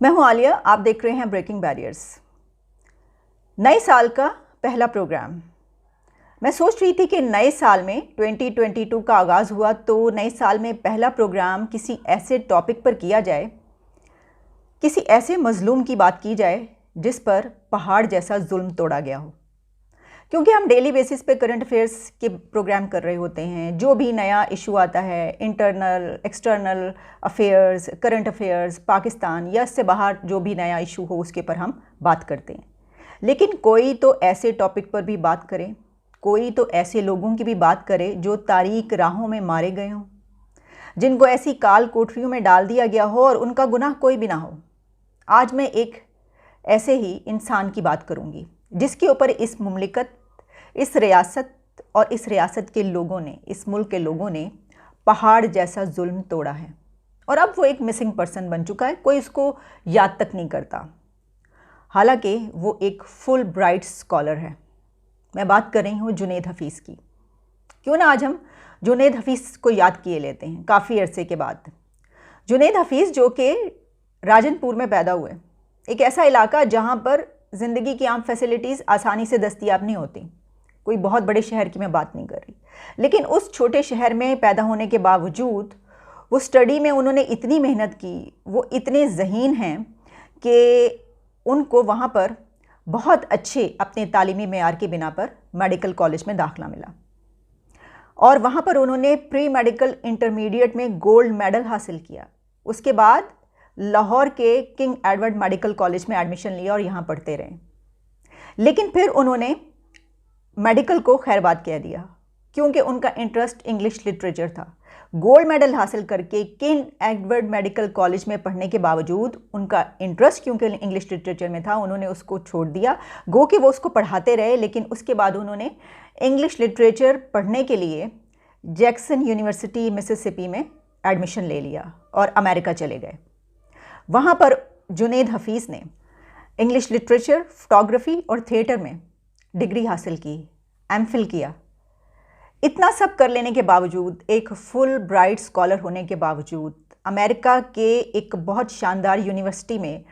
मैं हूं आलिया, आप देख रहे हैं ब्रेकिंग बैरियर्स। नए साल का पहला प्रोग्राम। मैं सोच रही थी कि नए साल में 2022 का आगाज़ हुआ तो नए साल में पहला प्रोग्राम किसी ऐसे टॉपिक पर किया जाए, किसी ऐसे मज़लूम की बात की जाए जिस पर पहाड़ जैसा जुल्म तोड़ा गया हो। क्योंकि हम डेली बेसिस पे करंट अफेयर्स के प्रोग्राम कर रहे होते हैं। जो भी नया इशू आता है, internal external affairs, current affairs, Pakistan या इससे बाहर जो भी नया इशू हो उसके पर हम बात करते हैं। लेकिन कोई तो ऐसे टॉपिक पर भी बात करे, कोई तो ऐसे लोगों की भी बात करे जो तारीक राहों में मारे गए हों, जिनको ऐसी काल कोठरियों में डाल दिया गया हो और उनका गुनाह कोई भी ना हो। आज मैं एक ऐसे ही इंसान की बात करूंगी जिसके ऊपर इस मुमलिकत, इस रियासत और इस रियासत के लोगों ने, इस मुल्क के लोगों ने पहाड़ जैसा जुल्म तोड़ा है और अब वो एक मिसिंग पर्सन बन चुका है। कोई उसको याद तक नहीं करता, हालांकि वो एक फुल ब्राइट स्कॉलर है। मैं बात कर रही हूँ जुनैद हफीज़ की। क्यों ना आज हम जुनैद हफीज़ को याद किए लेते हैं काफ़ी अरसे के बाद। जुनैद हफीज़ जो कि राजनपुर में पैदा हुए, एक ऐसा इलाका जहाँ पर ज़िंदगी की आम फैसिलिटीज़ आसानी से दस्तयाब नहीं होती। कोई बहुत बड़े शहर की मैं बात नहीं कर रही, लेकिन उस छोटे शहर में पैदा होने के बावजूद वो स्टडी में उन्होंने इतनी मेहनत की, वो इतने ज़हीन हैं कि उनको वहाँ पर बहुत अच्छे अपने तालीमी मेयार के बिना पर मेडिकल कॉलेज में दाखिला मिला और वहाँ पर उन्होंने प्री मेडिकल इंटरमीडिएट में गोल्ड मेडल हासिल किया। उसके बाद लाहौर के किंग एडवर्ड मेडिकल कॉलेज में एडमिशन लिया और यहाँ पढ़ते रहे। लेकिन फिर उन्होंने मेडिकल को खैरबाद कह दिया क्योंकि उनका इंटरेस्ट इंग्लिश लिटरेचर था। गोल्ड मेडल हासिल करके किंग एडवर्ड मेडिकल कॉलेज में पढ़ने के बावजूद उनका इंटरेस्ट क्योंकि इंग्लिश लिटरेचर में था, उन्होंने उसको छोड़ दिया। गो कि वो उसको पढ़ाते रहे, लेकिन उसके बाद उन्होंने इंग्लिश लिटरेचर पढ़ने के लिए जैक्सन यूनिवर्सिटी मिसिसिपी में एडमिशन ले लिया और अमेरिका चले गए। वहाँ पर जुनैद हफीज़ ने इंग्लिश लिटरेचर, फोटोग्राफी और थिएटर में डिग्री हासिल की, एमफिल किया। इतना सब कर लेने के बावजूद, एक फुल ब्राइट स्कॉलर होने के बावजूद, अमेरिका के एक बहुत शानदार यूनिवर्सिटी में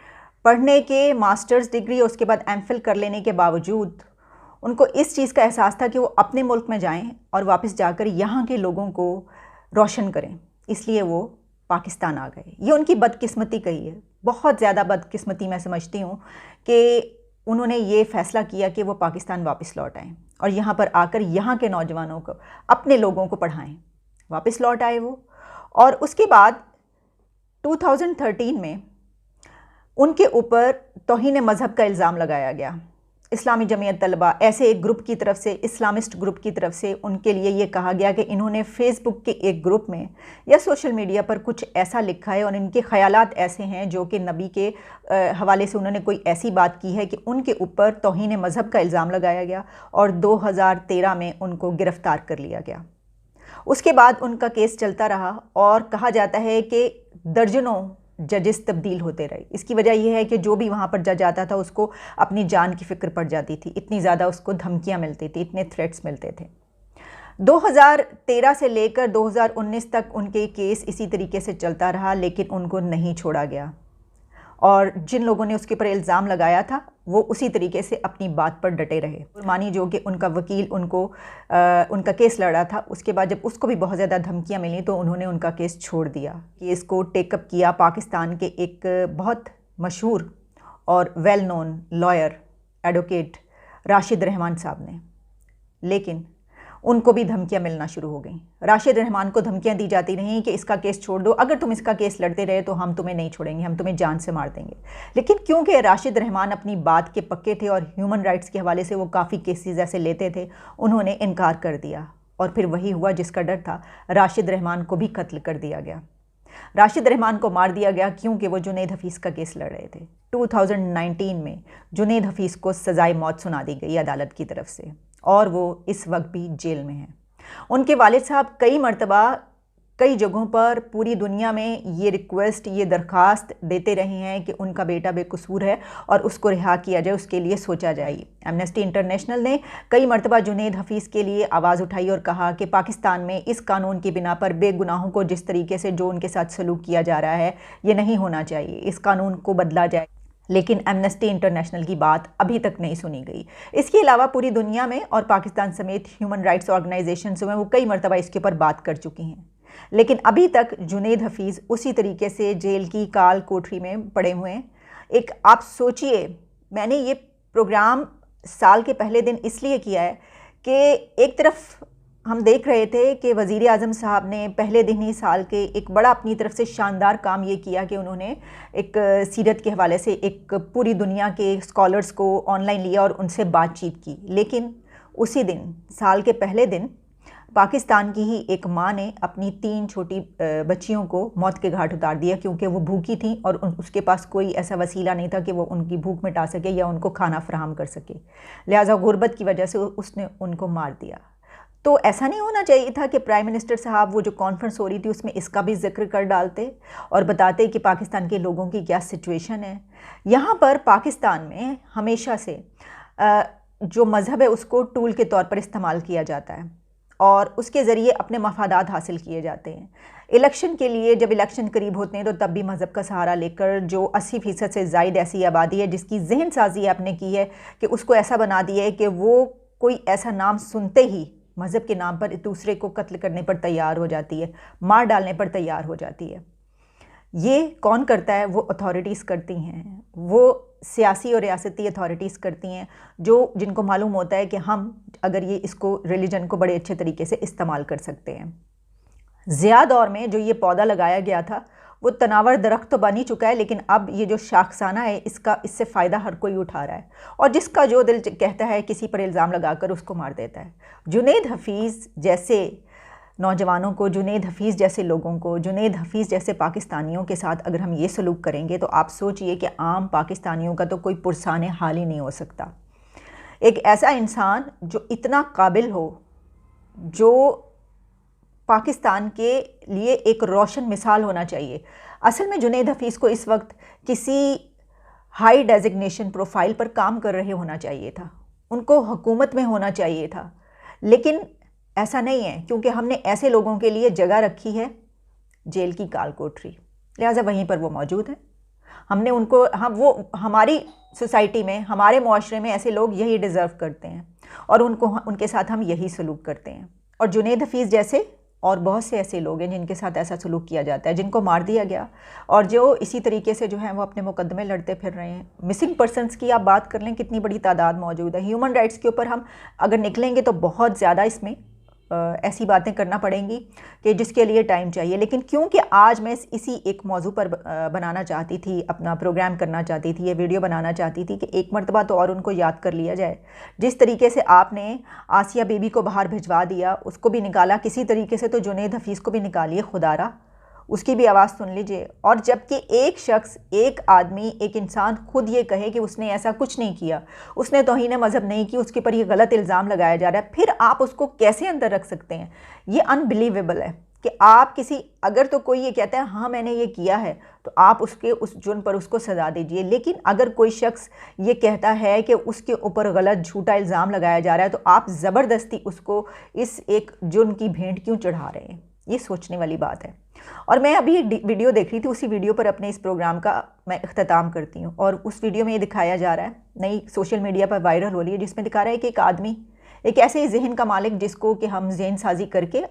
पढ़ने के मास्टर्स डिग्री और उसके बाद एमफिल कर लेने के बावजूद उनको इस चीज़ का एहसास था कि वो अपने मुल्क में जाएं और वापस जाकर यहाँ के लोगों को रोशन करें। इसलिए वो पाकिस्तान आ गए। ये उनकी बदकिस्मती कही है, बहुत ज़्यादा बदकिस्मती मैं समझती हूँ कि उन्होंने ये फ़ैसला किया कि वो पाकिस्तान वापस लौट आएँ और यहाँ पर आकर यहाँ के नौजवानों को, अपने लोगों को पढ़ाएं। वापस लौट आए वो, और उसके बाद 2013 में उनके ऊपर तौहीन मज़हब का इल्ज़ाम लगाया गया। इस्लामी जमीयत तलबा, ऐसे एक ग्रुप की तरफ से, इस्लामिस्ट ग्रुप की तरफ से उनके लिए ये कहा गया कि इन्होंने फेसबुक के एक ग्रुप में या सोशल मीडिया पर कुछ ऐसा लिखा है और इनके ख़यालात ऐसे हैं जो कि नबी के हवाले से उन्होंने कोई ऐसी बात की है कि उनके ऊपर तौहीन मज़हब का इल्ज़ाम लगाया गया और 2013 में उनको गिरफ़्तार कर लिया गया। उसके बाद उनका केस चलता रहा और कहा जाता है कि दर्जनों जजेस तब्दील होते रहे। इसकी वजह यह है कि जो भी वहाँ पर जज आता था उसको अपनी जान की फ़िक्र पड़ जाती थी, इतनी ज़्यादा उसको धमकियाँ मिलती थी, इतने थ्रेट्स मिलते थे। 2013 से लेकर 2019 तक उनके केस इसी तरीके से चलता रहा, लेकिन उनको नहीं छोड़ा गया और जिन लोगों ने उसके ऊपर इल्ज़ाम लगाया था वो उसी तरीके से अपनी बात पर डटे रहे। मानी जो कि उनका वकील उनका केस लड़ा था, उसके बाद जब उसको भी बहुत ज़्यादा धमकियां मिली तो उन्होंने उनका केस छोड़ दिया। केस को टेकअप किया पाकिस्तान के एक बहुत मशहूर और well known lawyer, advocate Rashid Rahman साहब ने, लेकिन उनको भी धमकियां मिलना शुरू हो गई। राशिद रहमान को धमकियां दी जाती रहीं कि इसका केस छोड़ दो, अगर तुम इसका केस लड़ते रहे तो हम तुम्हें नहीं छोड़ेंगे, हम तुम्हें जान से मार देंगे। लेकिन क्योंकि राशिद रहमान अपनी बात के पक्के थे और ह्यूमन राइट्स के हवाले से वो काफ़ी केसेस ऐसे लेते थे, उन्होंने इनकार कर दिया और फिर वही हुआ जिसका डर था, राशिद रहमान को भी कत्ल कर दिया गया। राशिद रहमान को मार दिया गया क्योंकि वो जुनैद हफीज़ का केस लड़ रहे थे। 2019 में जुनैद हफीज़ को सज़ाए मौत सुना दी गई अदालत की तरफ से और वो इस वक्त भी जेल में हैं। उनके वालिद साहब कई मरतबा कई जगहों पर पूरी दुनिया में ये रिक्वेस्ट, ये दरख्वास्त देते रहे हैं कि उनका बेटा बेकसूर है और उसको रिहा किया जाए, उसके लिए सोचा जाए। एमनेस्टी इंटरनेशनल ने कई मरतबा जुनैद हफीज़ के लिए आवाज़ उठाई और कहा कि पाकिस्तान में इस कानून की बिना पर बेगुनाहों को जिस तरीके से जो उनके साथ सलूक किया जा रहा है ये नहीं होना चाहिए, इस कानून को बदला जाए। लेकिन एमनेस्टी इंटरनेशनल की बात अभी तक नहीं सुनी गई। इसके अलावा पूरी दुनिया में और पाकिस्तान समेत ह्यूमन राइट्स ऑर्गेनाइजेशंस में वो कई मरतबा इसके ऊपर बात कर चुकी हैं, लेकिन अभी तक जुनैद हफीज़ उसी तरीके से जेल की काल कोठरी में पड़े हुए हैं। एक आप सोचिए, मैंने ये प्रोग्राम साल के पहले दिन इसलिए किया है कि एक तरफ हम देख रहे थे कि वज़ीर आज़म साहब ने पहले दिन ही साल के एक बड़ा अपनी तरफ से शानदार काम ये किया कि उन्होंने एक सीरत के हवाले से एक पूरी दुनिया के स्कॉलर्स को ऑनलाइन लिया और उनसे बातचीत की। लेकिन उसी दिन, साल के पहले दिन, पाकिस्तान की ही एक माँ ने अपनी 3 छोटी बच्चियों को मौत के घाट उतार दिया क्योंकि वो भूखी थी और उसके पास कोई ऐसा वसीला नहीं था कि वो उनकी भूख मिटा सके या उनको खाना फराहम कर सके। लिहाजा गुर्बत की वजह से उसने उनको मार दिया। तो ऐसा नहीं होना चाहिए था कि प्राइम मिनिस्टर साहब वो जो कॉन्फ्रेंस हो रही थी उसमें इसका भी जिक्र कर डालते और बताते कि पाकिस्तान के लोगों की क्या सिचुएशन है। यहाँ पर पाकिस्तान में हमेशा से जो मज़हब है उसको टूल के तौर पर इस्तेमाल किया जाता है और उसके ज़रिए अपने मफादात हासिल किए जाते हैं। इलेक्शन के लिए जब इलेक्शन करीब होते हैं तो तब भी मज़हब का सहारा लेकर जो 80% से ज़ायद ऐसी आबादी है जिसकी जहन साजी आपने की है कि उसको ऐसा बना दिया है कि वो कोई ऐसा नाम सुनते ही मज़हब के नाम पर दूसरे को कत्ल करने पर तैयार हो जाती है, मार डालने पर तैयार हो जाती है। ये कौन करता है? वो अथॉरिटीज़ करती हैं, वो सियासी और रियासती अथॉरिटीज़ करती हैं जिनको मालूम होता है कि हम अगर ये इसको रिलीजन को बड़े अच्छे तरीके से इस्तेमाल कर सकते हैं। ज़िया दौर में जो ये पौधा लगाया गया था वो तनावर दरख्त तो बन ही चुका है, लेकिन अब ये जो शाखसाना है इससे फ़ायदा हर कोई उठा रहा है और जिसका जो दिल कहता है किसी पर इल्ज़ाम लगाकर उसको मार देता है। जुनैद हफीज़ जैसे नौजवानों को, जुनैद हफीज़ जैसे लोगों को, जुनैद हफीज़ जैसे पाकिस्तानियों के साथ अगर हम ये सलूक करेंगे तो आप सोचिए कि आम पाकिस्तानियों का तो कोई पुरसाने हाल ही नहीं हो सकता। एक ऐसा इंसान जो इतना काबिल हो, जो पाकिस्तान के लिए एक रोशन मिसाल होना चाहिए। असल में जुनैद हफीज़ को इस वक्त किसी हाई डेजिग्नेशन प्रोफाइल पर काम कर रहे होना चाहिए था, उनको हुकूमत में होना चाहिए था, लेकिन ऐसा नहीं है क्योंकि हमने ऐसे लोगों के लिए जगह रखी है जेल की काल कोठरी, लिहाजा वहीं पर वो मौजूद हैं। हमने उनको वो हमारी सोसाइटी में, हमारे मुआशरे में ऐसे लोग यही डिज़र्व करते हैं और उनके साथ हम यही सलूक करते हैं। और जुनैद हफीज़ जैसे और बहुत से ऐसे लोग हैं जिनके साथ ऐसा सलूक किया जाता है, जिनको मार दिया गया और जो इसी तरीके से जो है वो अपने मुकदमे लड़ते फिर रहे हैं। मिसिंग पर्सनस की आप बात कर लें, कितनी बड़ी तादाद मौजूद है। ह्यूमन राइट्स के ऊपर हम अगर निकलेंगे तो बहुत ज़्यादा इसमें ऐसी बातें करना पड़ेंगी कि जिसके लिए टाइम चाहिए, लेकिन क्योंकि आज मैं इसी एक मौजू पर बनाना चाहती थी, अपना प्रोग्राम करना चाहती थी, ये वीडियो बनाना चाहती थी कि एक मरतबा तो और उनको याद कर लिया जाए। जिस तरीके से आपने आसिया बीबी को बाहर भिजवा दिया, उसको भी निकाला, किसी तरीके से तो जुनैद हफीज़ को भी निकालिए, खुदारा उसकी भी आवाज़ सुन लीजिए। और जबकि एक शख्स, एक आदमी, एक इंसान खुद ये कहे कि उसने ऐसा कुछ नहीं किया, उसने तौहीन मज़हब नहीं की, उसके ऊपर ये गलत इल्ज़ाम लगाया जा रहा है, फिर आप उसको कैसे अंदर रख सकते हैं? ये अनबिलीवेबल है कि आप अगर तो कोई ये कहता है हाँ मैंने ये किया है तो आप उस जुर्म पर उसको सज़ा दीजिए, लेकिन अगर कोई शख्स ये कहता है कि उसके ऊपर गलत झूठा इल्ज़ाम लगाया जा रहा है तो आप ज़बरदस्ती उसको इस एक जुर्म की भेंट क्यों चढ़ा रहे हैं? ये सोचने वाली बात है। और मैं अभी एक वीडियो देख रही थी, उसी वीडियो पर अपने इस प्रोग्राम का मैं इख्तिताम करती हूँ और उस वीडियो में ये दिखाया जा रहा है, नई सोशल मीडिया पर वायरल हो रही है, जिसमें दिखा रहा है कि एक आदमी, एक ऐसे जहन का मालिक जिसको कि हम जहन साजी करके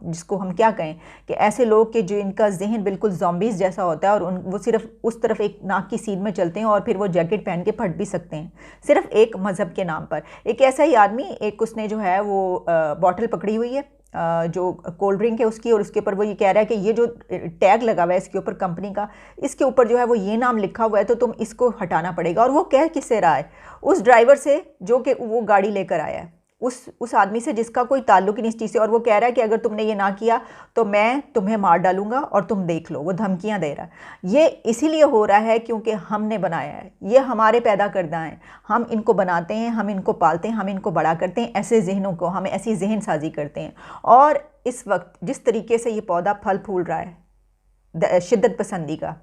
जिसको हम क्या कहें कि ऐसे लोग कि जो इनका जहन बिल्कुल ज़ॉम्बीज़ जैसा होता है और वो सिर्फ उस तरफ एक नाक की सीध में चलते हैं और फिर वो जैकेट पहन के फट भी सकते हैं सिर्फ एक मज़हब के नाम पर। एक ऐसा ही आदमी, एक उसने जो है वो बॉटल पकड़ी हुई है जो कोल्ड ड्रिंक है उसकी, और उसके ऊपर वो ये कह रहा है कि ये जो टैग लगा हुआ है इसके ऊपर कंपनी का, इसके ऊपर जो है वो ये नाम लिखा हुआ है तो तुम इसको हटाना पड़ेगा। और वो कह किससे रहा है? उस ड्राइवर से जो कि वो गाड़ी लेकर आया है, उस आदमी से जिसका कोई ताल्लुक ही नहीं इस चीज़ से, और वो कह रहा है कि अगर तुमने ये ना किया तो मैं तुम्हें मार डालूंगा और तुम देख लो। वो धमकियां दे रहा है। ये इसीलिए हो रहा है क्योंकि हमने बनाया है, ये हमारे पैदा करदा हैं, हम इनको बनाते हैं, हम इनको पालते हैं, हम इनको बड़ा करते हैं, ऐसे जहनों को हम ऐसी जहन साजी करते हैं। और इस वक्त जिस तरीके से ये पौधा फल फूल रहा है शिद्दत पसंदी का,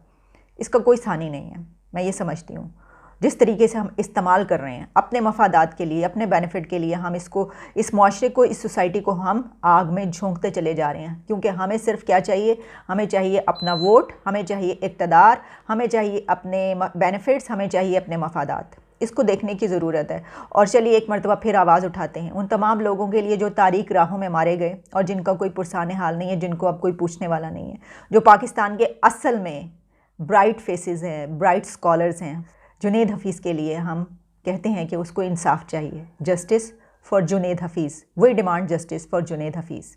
इसका कोई सानी नहीं है। मैं ये समझती हूँ जिस तरीके से हम इस्तेमाल कर रहे हैं अपने मफादात के लिए, अपने बेनिफिट के लिए, हम इसको, इस मुआशरे को, इस सोसाइटी को हम आग में झोंकते चले जा रहे हैं। क्योंकि हमें सिर्फ क्या चाहिए, हमें चाहिए अपना वोट, हमें चाहिए इक़्तिदार, हमें चाहिए अपने बेनिफिट्स, हमें चाहिए अपने मफादात। इसको देखने की ज़रूरत है। और चलिए एक मरतबा फिर आवाज़ उठाते हैं उन तमाम लोगों के लिए जो तारीक राहों में मारे गए और जिनका कोई पुरसाने हाल नहीं है, जिनको अब कोई पूछने वाला नहीं है, जो पाकिस्तान के असल में ब्राइट फेसेस हैं, ब्राइट स्कॉलर्स हैं। जुनैद हफीज़ के लिए हम कहते हैं कि उसको इंसाफ चाहिए, justice for Junaid Hafeez. We demand justice for Junaid Hafeez.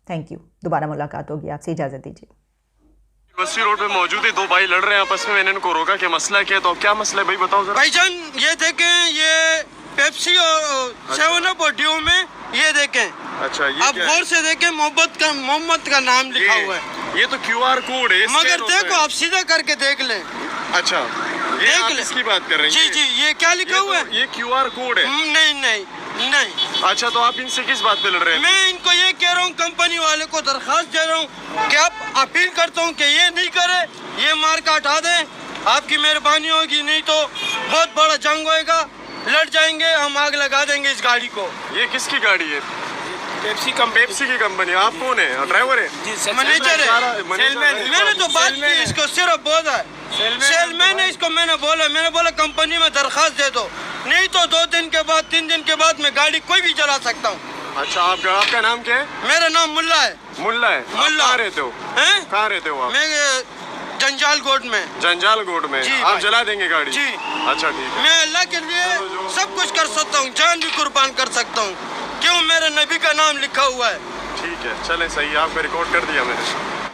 Thank you. दोबारा मुलाकात होगी, आपसे इजाज़त दीजिए। यूनिवर्सिटी रोड पे मौजूद है, दो भाई लड़ रहे हैं आपस में। मैंने इनको रोका कि मसला क्या है, तो क्या मसला है भाई बताओ जरा। भाईजान ये देखें, ये पेप्सी और 7 और ड्यू में ये देखें। अच्छा, ये आप गौर से देखें, मोहम्मद का नाम लिखा हुआ है। ये तो QR कोड है, मगर देखो आप सीधा करके देख लें। अच्छा, ये आप इसकी बात कर रहे हैं? जी जी, ये क्या लिखा हुआ है? ये QR कोड है? नहीं। अच्छा, तो आप इनसे किस बात पे लड़ रहे हैं? मैं इनको ये कह रहा हूँ, कंपनी वाले को दरखास्त दे रहा हूँ कि आप अपील करता हूँ कि ये नहीं करे, ये मार्क हटा दें। आपकी मेहरबानी होगी, नहीं तो बहुत बड़ा जंग होएगा, लड़ जाएंगे, हम आग लगा देंगे इस गाड़ी को। ये किसकी गाड़ी है? पेप्सी की कंपनी। आप कौन है? ड्राइवर है? मैनेजर है। मैंने तो बात की, इसको सिर्फ बोला है सेलमैन है, इसको मैंने बोला कंपनी में दरखास्त दे दो, नहीं तो 2 दिन के बाद 3 दिन के बाद मैं गाड़ी कोई भी चला सकता हूँ। अच्छा, आपका नाम क्या है? मेरा नाम मुल्ला है। मुल्ला। कहाँ रहते हो? कहाँ रहते हो आप? मैं जंजालगोट में। जी, आप जला देंगे गाड़ी? जी। अच्छा, ठीक है। मैं अल्लाह के लिए सब कुछ कर सकता हूँ, जान भी कुर्बान कर सकता हूँ, क्यों मेरे नबी का नाम लिखा हुआ है। ठीक है, चले, सही है, आपका रिकॉर्ड कर दिया मैंने।